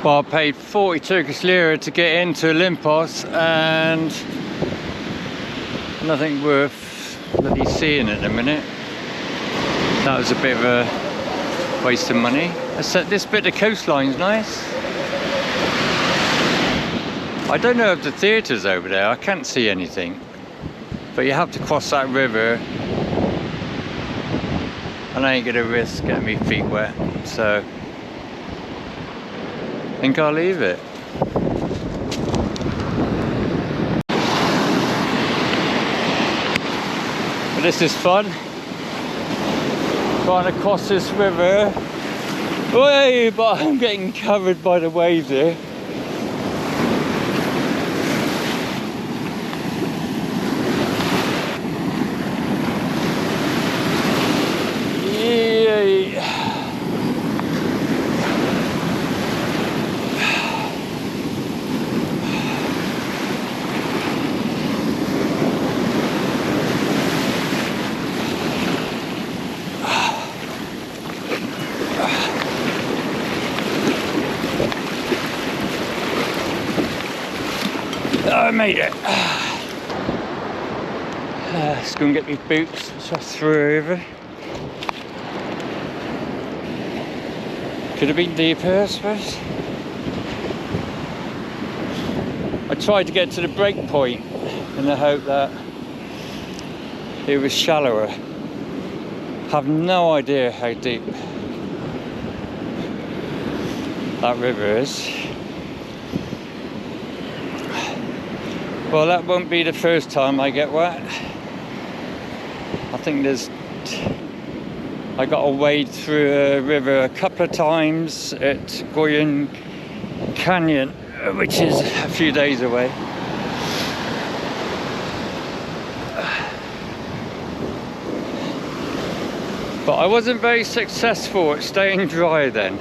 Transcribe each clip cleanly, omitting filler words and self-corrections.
Well, I paid 40 Turkish lira to get into Olympos and nothing worth bloody seeing at the minute. That was a bit of a waste of money. Except this bit of coastline's nice. I don't know if the theatre's over there, I can't see anything. But you have to cross that river. And I ain't gonna risk getting my feet wet, so I think I'll leave it. But this is fun. Trying to cross this river. Way, but I'm getting covered by the waves here. I made it. Let's go and get these boots, which I threw over. Could have been deeper, I suppose. I tried to get to the break point in the hope that it was shallower. Have no idea how deep that river is. Well, that won't be the first time I get wet. I think I got to wade through a river a couple of times at Geyikbayiri Canyon, which is a few days away. But I wasn't very successful at staying dry then.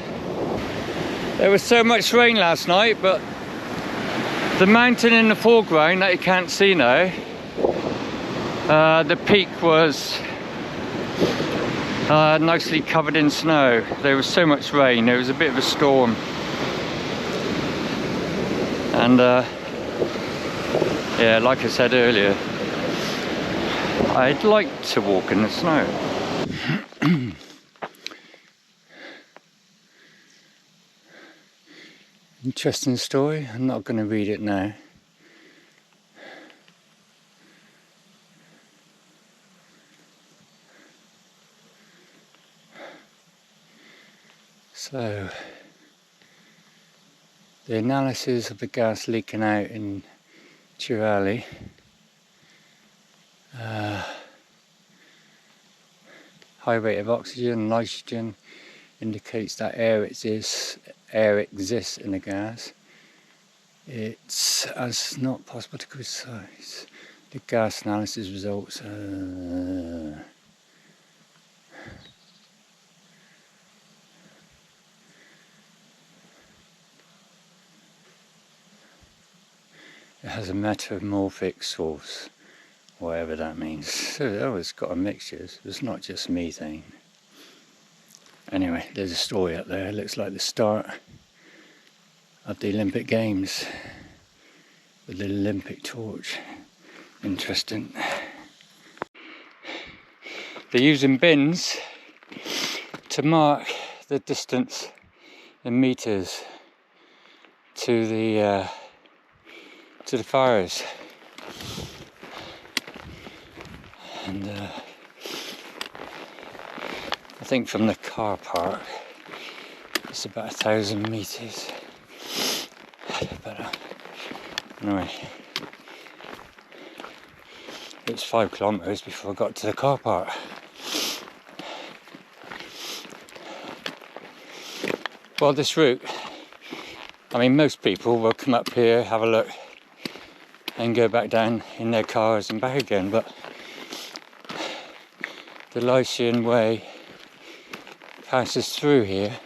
There was so much rain last night, but the mountain in the foreground that you can't see now, the peak was nicely covered in snow. There was so much rain, there was a bit of a storm. And yeah, like I said earlier, I'd like to walk in the snow. Interesting story. I'm not going to read it now. So, the analysis of the gas leaking out in Tahtali, high rate of oxygen and nitrogen indicates that air exists in the gas. It's as not possible to criticize the gas analysis results. It has a metamorphic source, whatever that means. So it's got a mixture, it's not just methane. Anyway, there's a story up there. It looks like the start of the Olympic Games with the Olympic torch. Interesting. They're using bins to mark the distance in meters to the fires. And I think from the car park it's about 1,000 meters. But anyway, it was 5 kilometers before I got to the car park. Well, this route, I mean, most people will come up here, have a look, and go back down in their cars and back again, but the Lycian Way passes through here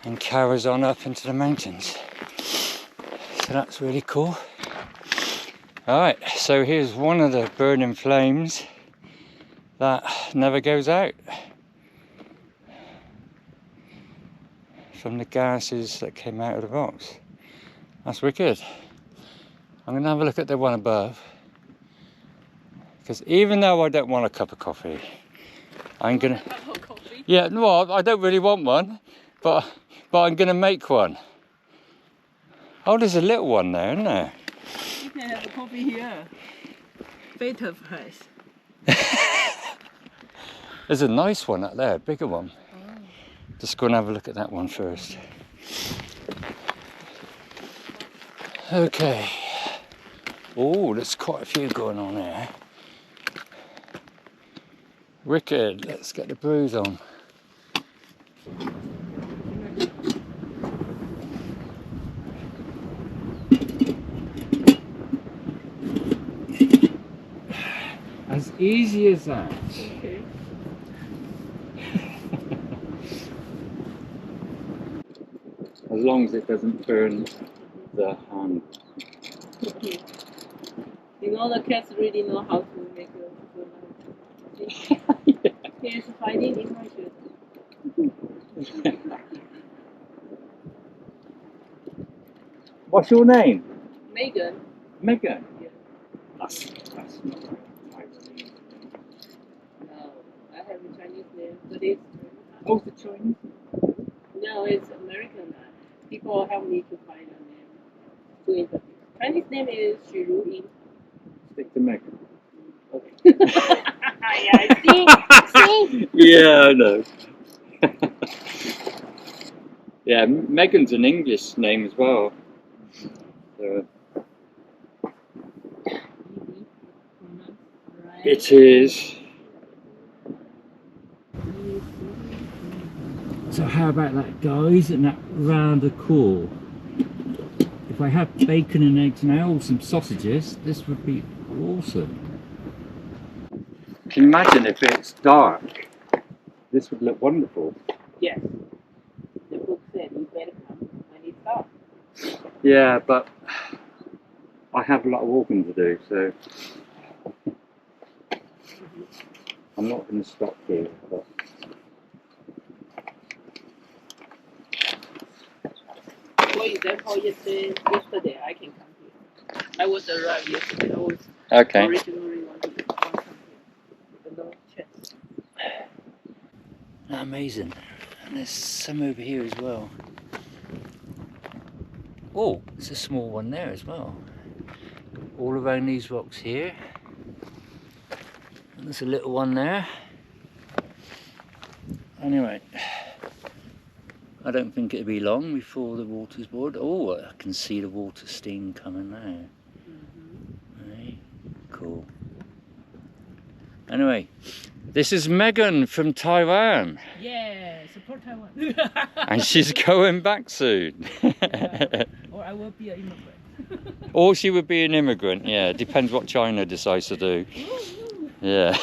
and carries on up into the mountains. So that's really cool. Alright, so here's one of the burning flames that never goes out. from the gases that came out of the rocks. That's wicked. I'm going to have a look at the one above. Because even though I don't want a cup of coffee, I'm going to... Yeah, no, I don't really want one, but I'm going to make one. Oh, there's a little one there, isn't there? You can have a coffee here. Better price. There's a nice one up there, a bigger one. Oh. Just go and have a look at that one first. Okay. Oh, there's quite a few going on here. Wicked. Let's get the brews on. As easy as that. Okay. As long as it doesn't burn the hand. Okay. You know the cats really know how to make a see? Yeah. He's fighting in my shirt. What's your name? Megan. Megan. Yeah. That's not right. No, I have a Chinese name, but it's Oh, the Chinese. no, it's American. People help me to find a name to interview. Chinese name is Shiru. Stick to Megan. Okay. Yeah, see? Yeah, I know. Yeah, Megan's an English name as well. So it is. So how about that, guys, and that rounder core? If I had bacon and eggs now, or some sausages, this would be awesome. Can you imagine if it's dark? This would look wonderful. Yes. The book said you better come when it's dark. Yeah, but I have a lot of walking to do, so I'm not going to stop here. But For example, yesterday I can come here. I was arrived yesterday. I was okay. originally wanted to come here. But no chance. Amazing. And there's some over here as well. Oh, there's a small one there as well. All around these rocks here. And there's a little one there. Anyway, I don't think it'll be long before the water's boiled. Oh, I can see the water steam coming now. Right, cool. Anyway, this is Megan from Taiwan. Yeah, support Taiwan. And she's going back soon. Yeah. Or I will be an immigrant. Or she would be an immigrant, yeah. Depends what China decides to do. Yeah.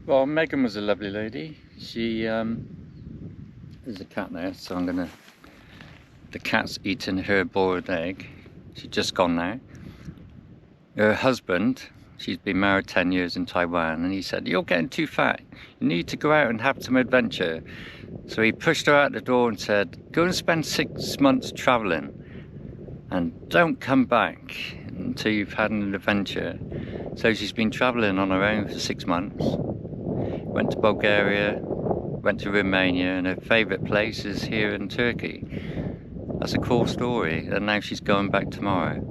Well, Megan was a lovely lady. She, there's a cat there, so I'm gonna, the cat's eating her boiled egg. She's just gone now. Her husband, she's been married 10 years in Taiwan, and he said, "You're getting too fat. You need to go out and have some adventure." So he pushed her out the door and said, "Go and spend 6 months traveling and don't come back until you've had an adventure." So she's been traveling on her own for 6 months. Went to Bulgaria, went to Romania, and her favourite place is here in Turkey. That's a cool story, and now she's going back tomorrow.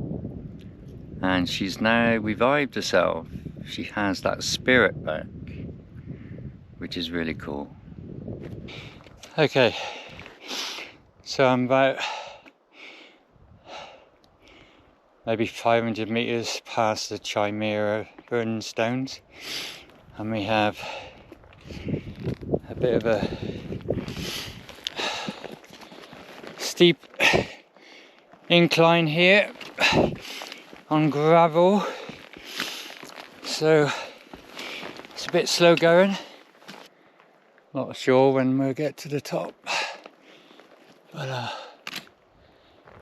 And she's now revived herself. She has that spirit back, which is really cool. Okay, so I'm about maybe 500 meters past the Chimera Burning Stones, and we have a bit of a steep incline here on gravel, so it's a bit slow going. Not sure when we'll get to the top, but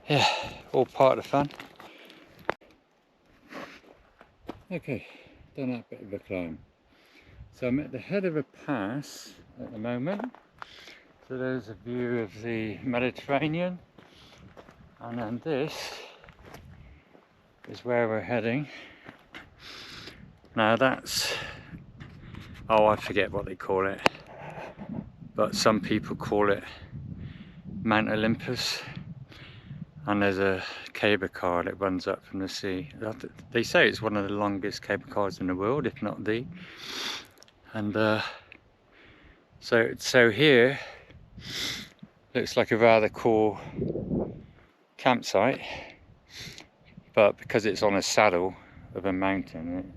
yeah, all part of the fun. Okay, done that bit of a climb. So I'm at the head of a pass at the moment. So there's a view of the Mediterranean, and then this is where we're heading. Now that's, oh, I forget what they call it, but some people call it Mount Olympos, and there's a cable car that runs up from the sea. They say it's one of the longest cable cars in the world, if not the. And so here looks like a rather cool campsite, but because it's on a saddle of a mountain,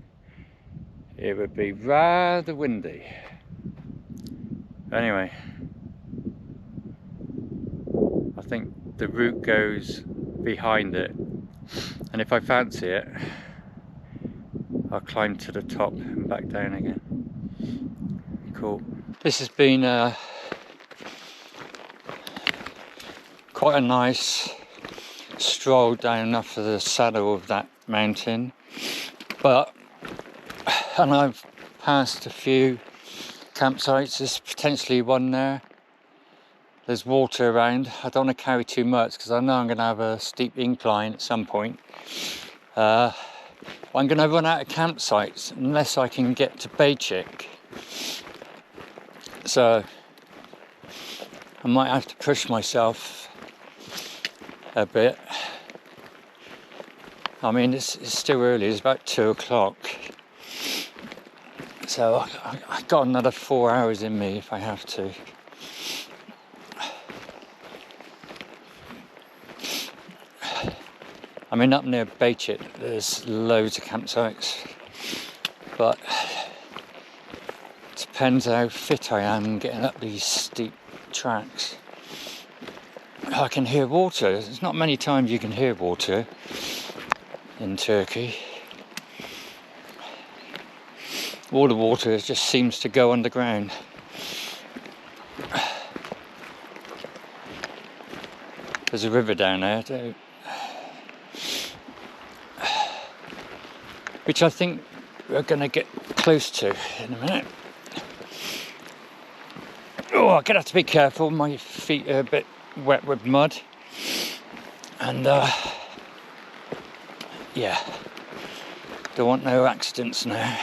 it would be rather windy. Anyway, I think the route goes behind it, and if I fancy it, I'll climb to the top and back down again. Cool. This has been quite a nice stroll down after the saddle of that mountain, and I've passed a few campsites. There's potentially one there. There's water around. I don't want to carry too much because I know I'm going to have a steep incline at some point. I'm going to run out of campsites unless I can get to Geyikbayiri. So I might have to push myself a bit. I mean, it's still early. It's about 2 o'clock. So I've got another 4 hours in me if I have to. I mean, up near Geyikbayiri, there's loads of campsites, but it depends how fit I am getting up these steep tracks. I can hear water. There's not many times you can hear water in Turkey. All the water just seems to go underground. There's a river down there too, which I think we're going to get close to in a minute. Oh, I'm going to have to be careful. My feet are a bit wet with mud. And yeah, don't want no accidents now.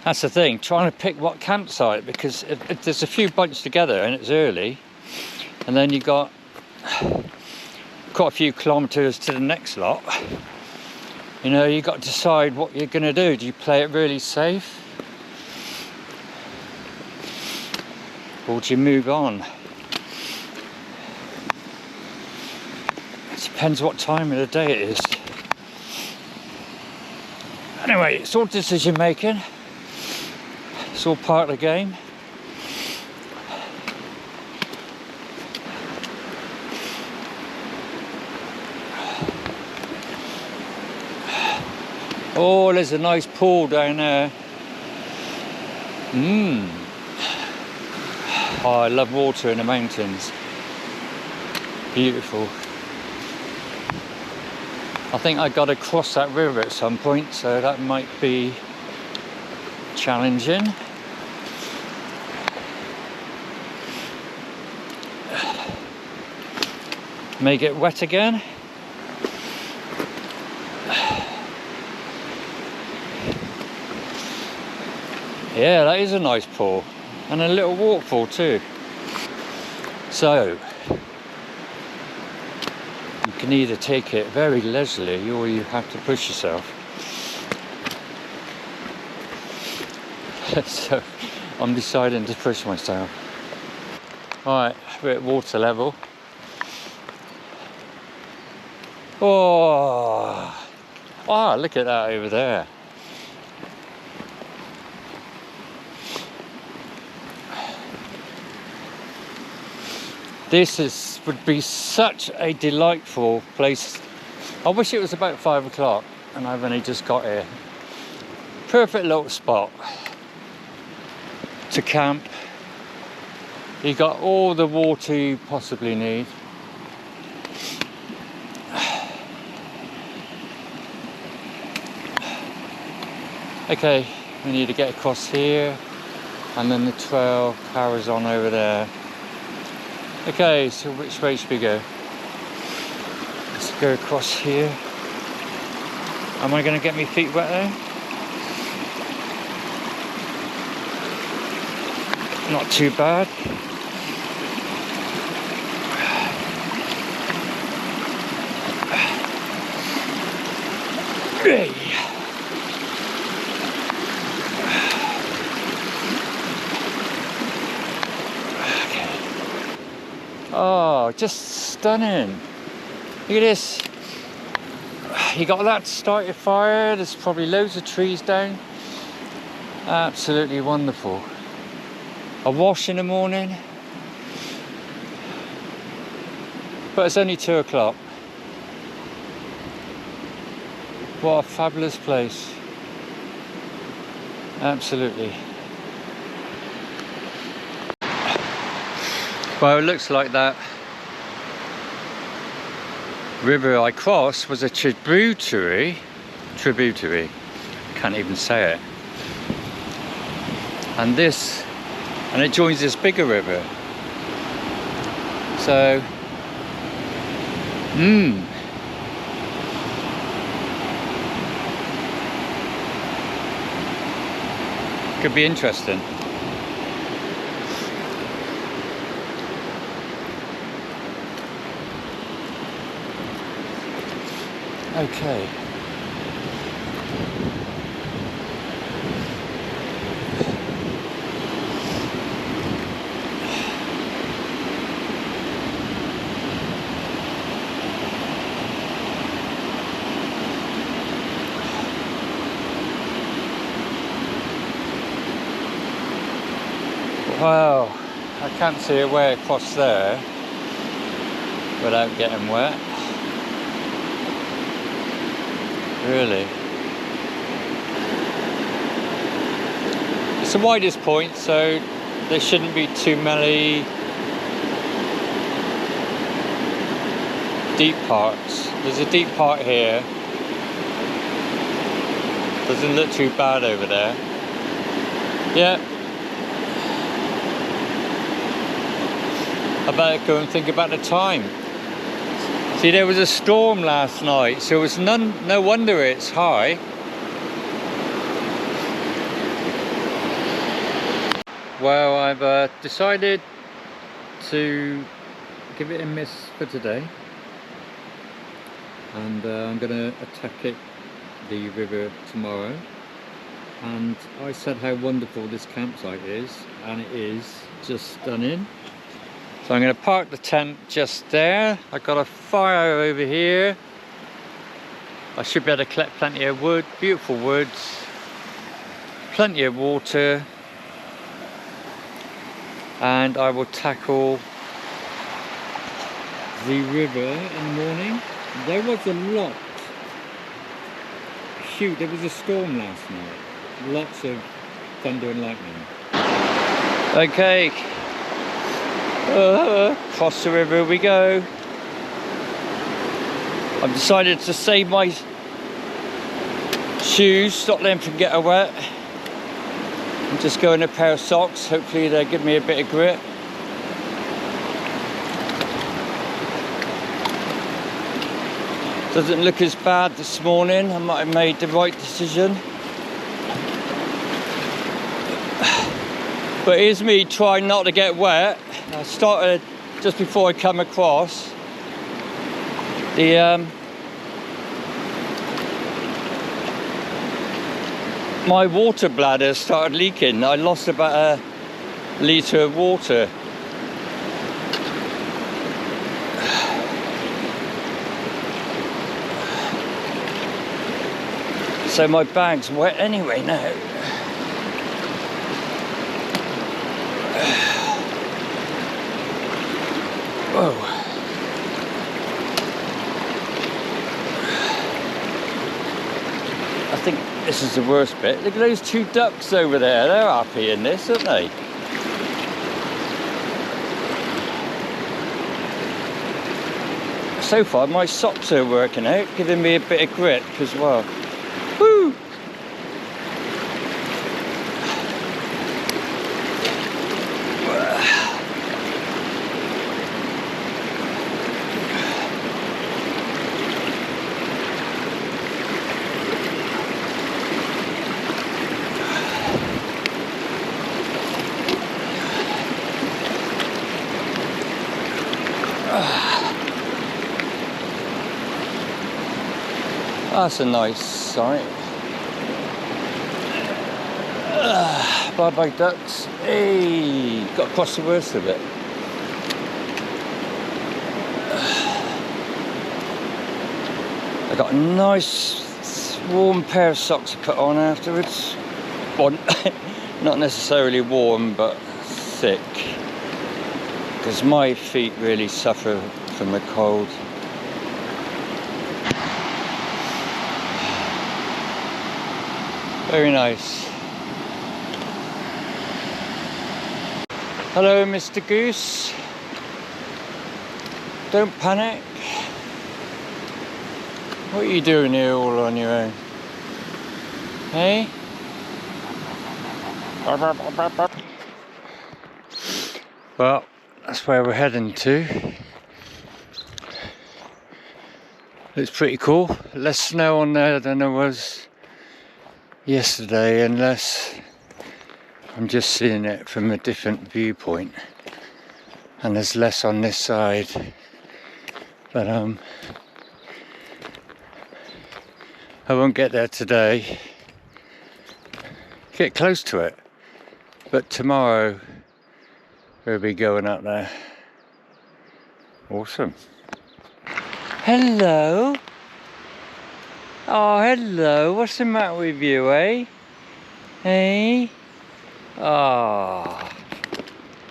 That's the thing, trying to pick what campsite, because if there's a few bunched together and it's early, and then you got quite a few kilometres to the next lot, you know, you got to decide what you're going to do. Do you play it really safe, or do you move on? It depends what time of the day it is. Anyway, it's all decision making. It's all part of the game. Oh, there's a nice pool down there. Oh, I love water in the mountains. Beautiful. I think I got to cross that river at some point, so that might be challenging. May get wet again. Yeah, that is a nice pool, and a little waterfall too. So you can either take it very leisurely, or you have to push yourself. So I'm deciding to push myself. Alright, we're at water level. Oh, look at that over there. This would be such a delightful place. I wish it was about 5 o'clock and I've only just got here. Perfect little spot to camp. You got all the water you possibly need. Okay, we need to get across here, and then the trail carries on over there. Okay, so which way should we go? Let's go across here. Am I going to get my feet wet there? Not too bad. Hey. Oh, just stunning. Look at this. You got that started fire. There's probably loads of trees down. Absolutely wonderful. A wash in the morning. But it's only 2 o'clock. What a fabulous place. Absolutely. Well, it looks like that river I crossed was a tributary. Can't even say it. And it joins this bigger river. So, could be interesting. Okay. Wow, I can't see a way across there without getting wet. Really. It's the widest point, so there shouldn't be too many deep parts. There's a deep part here. Doesn't look too bad over there. Yeah. I better go and think about the time. See, there was a storm last night, so it's no wonder it's high. Well, I've decided to give it a miss for today, and I'm going to attack the river tomorrow. And I said how wonderful this campsite is, and it is just stunning. So I'm going to park the tent just there. I've got a fire over here. I should be able to collect plenty of wood, beautiful woods, plenty of water, and I will tackle the river in the morning. There was a lot. Shoot, there was a storm last night. Lots of thunder and lightning. Okay. Across the river we go. I've decided to save my shoes, stop them from getting wet. I'm just going a pair of socks. Hopefully they give me a bit of grip. Doesn't look as bad this morning. I might have made the right decision. But here's me trying not to get wet. I started just before I come across. My water bladder started leaking. I lost about a litre of water. So my bag's wet anyway now. Whoa. I think this is the worst bit. Look at those 2 ducks over there. They're happy in this, aren't they? So far my socks are working out, giving me a bit of grip as well. Woo! That's a nice sight. Bye bye ducks. Hey, got to cross the worst of it. I got a nice warm pair of socks to put on afterwards. Well, not necessarily warm, but thick, because my feet really suffer from the cold. Very nice. Hello, Mr. Goose. Don't panic. What are you doing here all on your own? Hey? Well, that's where we're heading to. Looks pretty cool. Less snow on there than there was yesterday, unless I'm just seeing it from a different viewpoint. And there's less on this side. But I won't get there today. Get close to it. But tomorrow we'll be going up there. Awesome. Hello. Oh, hello. What's the matter with you, eh? Hey? Oh.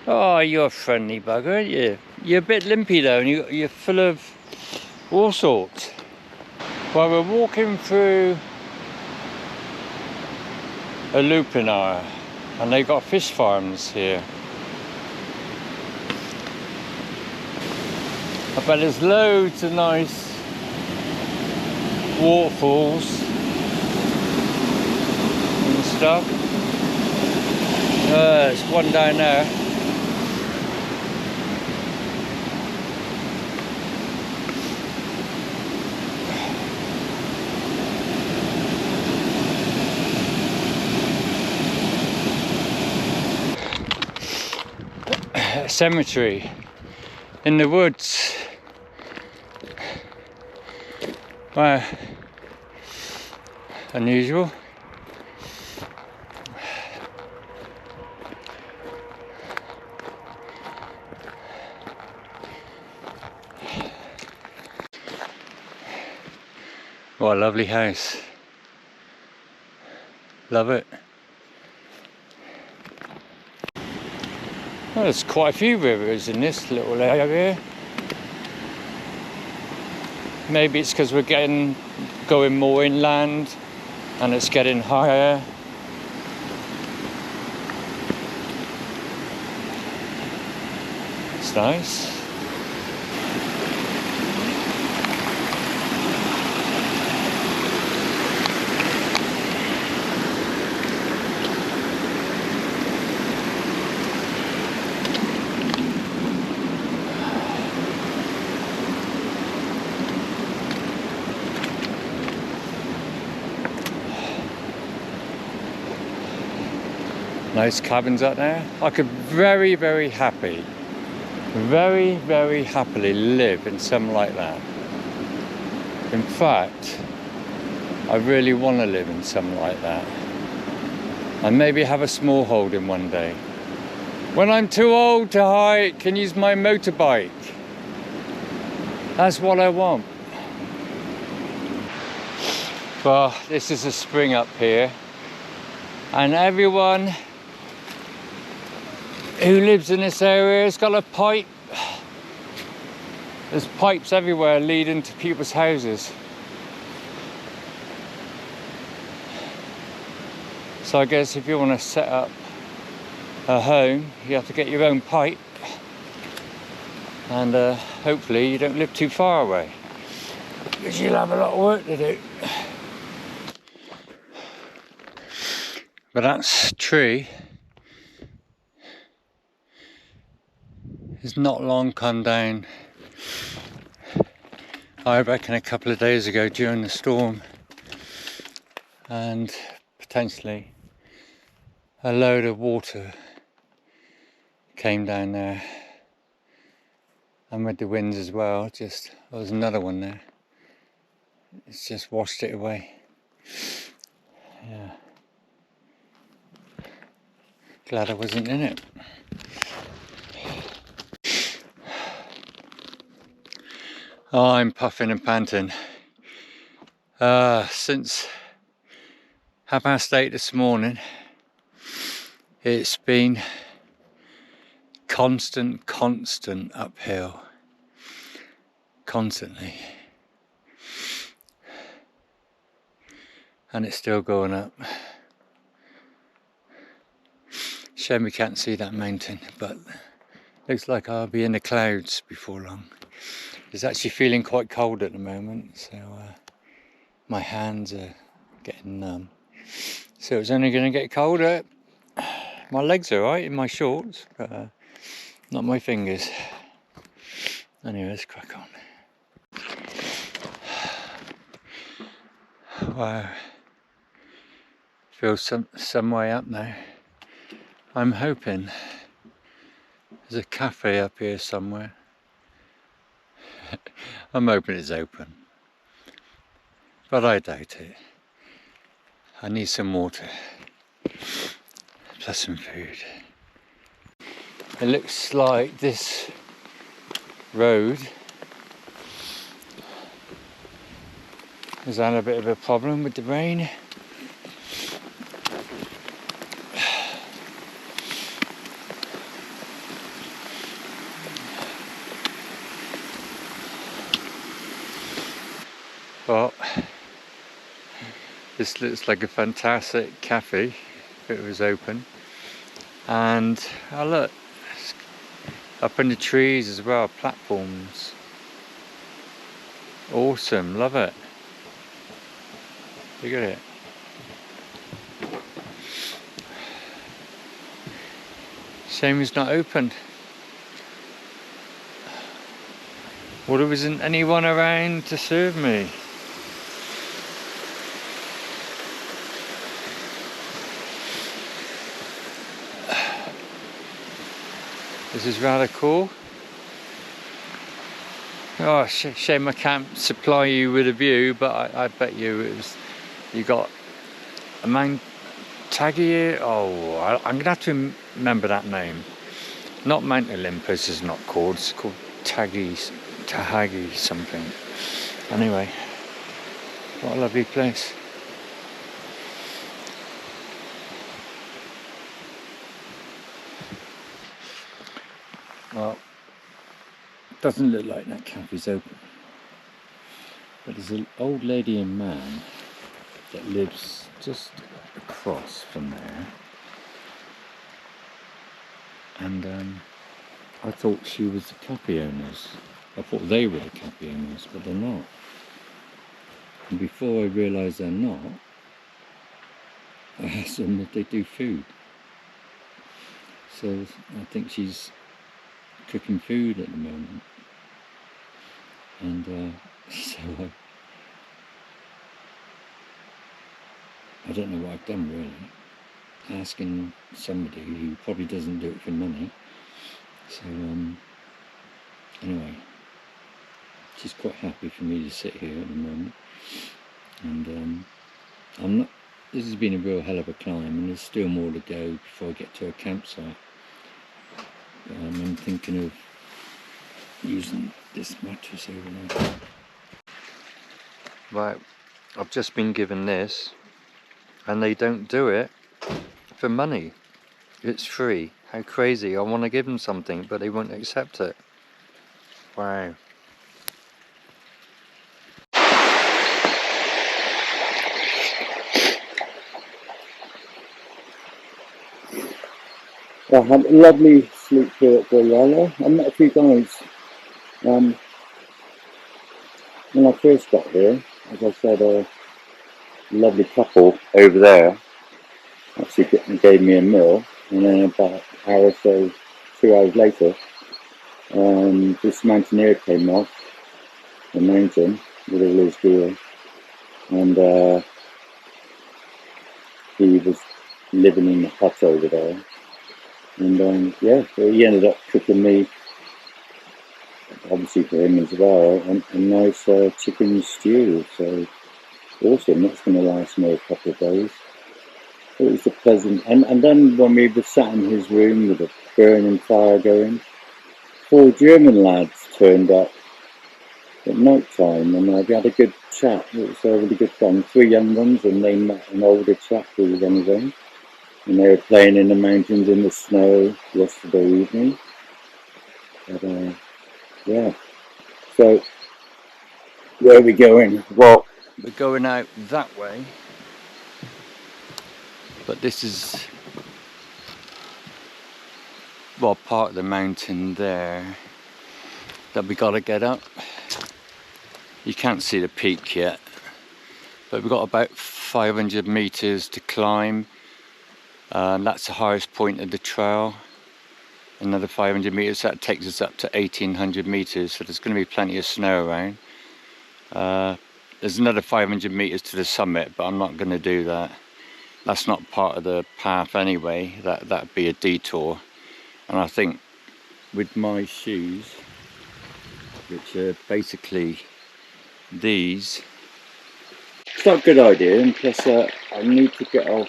Oh, you're a friendly bugger, aren't you? You're a bit limpy though, and you're full of all sorts. Well, we're walking through a lupinar, and they've got fish farms here. I bet there's loads of nice waterfalls and stuff. There's one down there. A cemetery in the woods. Wow, unusual. What a lovely house. Love it. Well, there's quite a few rivers in this little area. Maybe it's because we're going more inland and it's getting higher. It's nice. Nice cabins up there. I could very, very happily live in something like that. In fact, I really want to live in something like that. And maybe have a small holding one day. When I'm too old to hike and use my motorbike. That's what I want. Well, this is a spring up here. And everyone who lives in this area has got a pipe. There's pipes everywhere leading to people's houses. So I guess if you want to set up a home, you have to get your own pipe. And hopefully you don't live too far away, because you'll have a lot of work to do. But that tree has not long come down. I reckon a couple of days ago during the storm, and potentially a load of water came down there And with the winds as well, just, there was another one there. It's just washed it away. Yeah. Glad I wasn't in it. Oh, I'm puffing and panting. Since 8:30 this morning, it's been constant uphill. Constantly. And it's still going up. Shame we can't see that mountain, but looks like I'll be in the clouds before long. It's actually feeling quite cold at the moment, so my hands are getting numb. So it's only going to get colder. My legs are alright in my shorts, but not my fingers. Anyway, let's crack on. Wow. Feel some way up now. I'm hoping there's a cafe up here somewhere. I'm hoping it's open, but I doubt it. I need some water, plus some food. It looks like this road has had a bit of a problem with the rain. But this looks like a fantastic cafe if it was open. And oh look, up in the trees as well, platforms. Awesome, love it. Look at it. Shame it's not open. Well, there isn't anyone around to serve me. This is rather cool. Oh, shame I can't supply you with a view, but I bet you you got a Mount Tahtali. Oh, I'm gonna have to remember that name. Not Mount Olympos is not called. It's called Tahtali something. Anyway, what a lovely place. Well, it doesn't look like that cafe's open, but there's an old lady and man that lives just across from there, and I thought she was the cafe owners. I thought they were the cafe owners, but they're not. And before I realised they're not, I asked them if they do food. So I think she's cooking food at the moment, and so I don't know what I've done really, asking somebody who probably doesn't do it for money. So anyway, she's quite happy for me to sit here at the moment, and I'm not. This has been a real hell of a climb, and there's still more to go before I get to a campsite. I'm thinking of using this mattress over there. Right, I've just been given this, and they don't do it for money. It's free. How crazy. I want to give them something, but they won't accept it. Wow. I had a lovely sleep here at Geyikbayiri. I met a few guys when I first got here. As I said, a lovely couple over there actually gave me a meal, and then about an hour or so, 2 hours later, this mountaineer came off the mountain with all his gear, and he was living in the hut over there. And yeah, so he ended up cooking me obviously for him as well, and a nice chicken stew. So awesome. That's going to last me a couple of days. It was a pleasant, and then when we were sat in his room with a burning fire going, 4 German lads turned up at night time, and we had a good chat. It was a really good fun. 3 young ones, and they met an older chap who was on his own, and they were playing in the mountains in the snow yesterday evening. But yeah, so where are we going? Well, we're going out that way, but this is, well, part of the mountain there that we got to get up. You can't see the peak yet, but we've got about 500 meters to climb. That's the highest point of the trail. Another 500 meters, that takes us up to 1800 meters, so there's going to be plenty of snow around. There's another 500 meters to the summit, but I'm not going to do that. That's not part of the path anyway. That'd be a detour. And I think with my shoes, which are basically these, it's not a good idea, and plus I need to get off,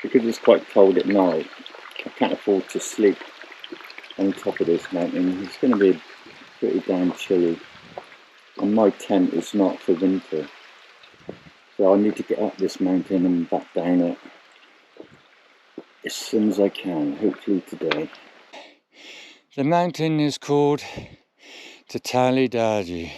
because it's quite cold at night. I can't afford to sleep on top of this mountain. It's going to be pretty damn chilly, and my tent is not for winter. So I need to get up this mountain and back down it as soon as I can, hopefully today. the mountain is called Tahtali Dagi.